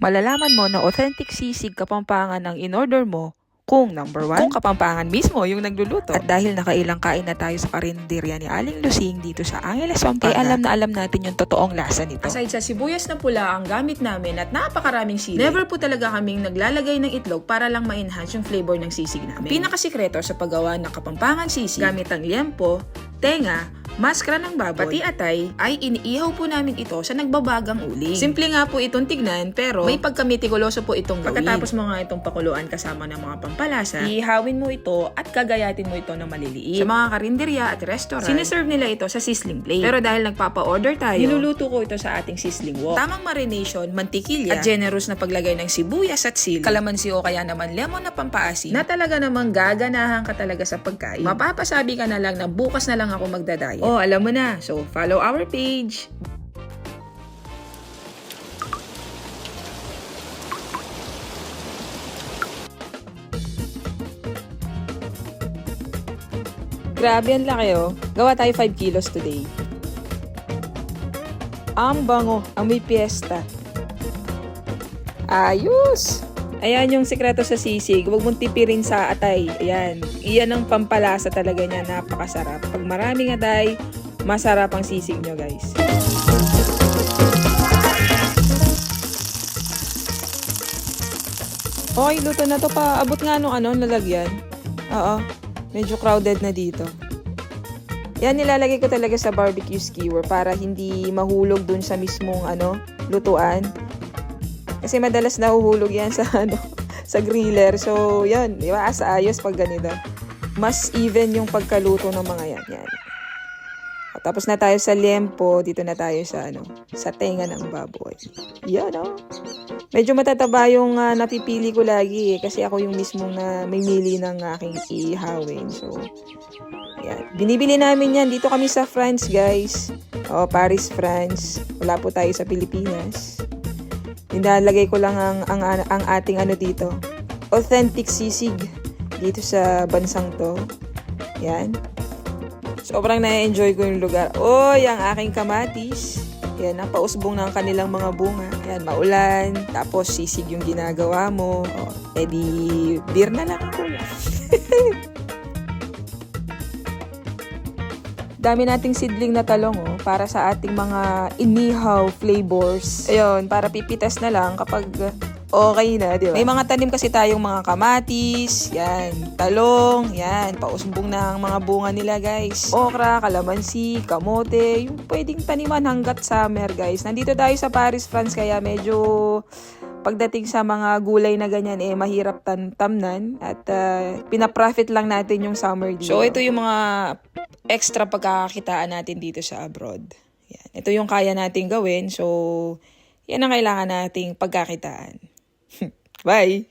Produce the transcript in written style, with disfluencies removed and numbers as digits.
Malalaman mo na authentic sisig Kapampangan ang in-order mo kung number 1, kung Kapampangan mismo yung nagluluto. At dahil nakailang kain na tayo sa karinderya ni Aling Lusing dito sa Angeles, Pampanga, alam na alam natin yung totoong lasa nito. Aside sa sibuyas na pula ang gamit namin at napakaraming sili, never po talaga kaming naglalagay ng itlog para lang ma-enhance yung flavor ng sisig namin. Pinakasikreto sa paggawa ng Kapampangan sisig, gamit ang liempo, tenga, maskara ng baboy, pati atay, ay iniihaw po namin ito sa nagbabagang uling. Simple nga po itong tignan, pero may pagkamitikuloso po itong gawin. Pagkatapos mo nga itong pakuluan kasama ng mga pampalasa, ihawin mo ito at kagayatin mo ito ng maliliit. Sa mga karinderya at restaurant, sineserve nila ito sa sizzling plate. Pero dahil nagpapa-order tayo, niluluto ko ito sa ating sizzling wok. Tamang marination, mantikilya, at generous na paglagay ng sibuyas at sili, kalamansi o kaya naman lemon na pampaasin, na talaga namang gaganahan ka talaga sa pagkain. Mapapasabi ka na lang na bukas na lang ako magdadayet. Oh, alam mo na. So, follow our page. Grabe, ang laki oh. Gawa tayo 5 kilos today. Ang bango, ang may piyesta. Ayos! Ayan yung sikreto sa sisig. Huwag mong tipirin sa atay. Ayan. Iyan ang pampalasa talaga niya. Napakasarap. Pag maraming atay, masarap ang sisig nyo, guys. Okay, luto na to pa. Abot nga nung nalagyan. Oo. Medyo crowded na dito. Yan, nilalagay ko talaga sa barbecue skewer para hindi mahulog dun sa mismong lutuan. Kasi madalas nahuhulog yan sa sa griller. So, yan, di ba? Asa ayos pag ganito. Mas even yung pagkaluto ng mga yan. Tapos na tayo sa liempo, dito na tayo sa sa tenga ng baboy. Yan, Medyo matataba yung napipili ko lagi kasi ako yung mismong na may mili ng aking ihawin. So, yan. Binibili namin yan. Dito kami sa France, guys. Paris, France. Wala po tayo sa Pilipinas. Nilalagay ko lang ang ating dito. Authentic sisig dito sa bansang to. Yan. Sobrang na-enjoy ko yung lugar. Ang aking kamatis. Yan, napausbong ng kanilang mga bunga. Yan, maulan. Tapos sisig yung ginagawa mo. Di beer na lang ako. Dami nating seedling na talong para sa ating mga inihaw flavors. Ayun, para pipitas na lang kapag okay na, di ba? May mga tanim kasi tayong mga kamatis, yan, talong, yan, pausbong na ang mga bunga nila, guys. Okra, kalamansi, kamote, yung pwedeng taniman hanggat summer, guys. Nandito tayo sa Paris, France, kaya medyo pagdating sa mga gulay na ganyan, mahirap tamnan at pinaprofit lang natin yung summer dito. So, ito yung mga extra pagkakakitaan natin dito sa abroad. Yan. Ito yung kaya natin gawin. So, yan ang kailangan nating pagkakitaan. Bye!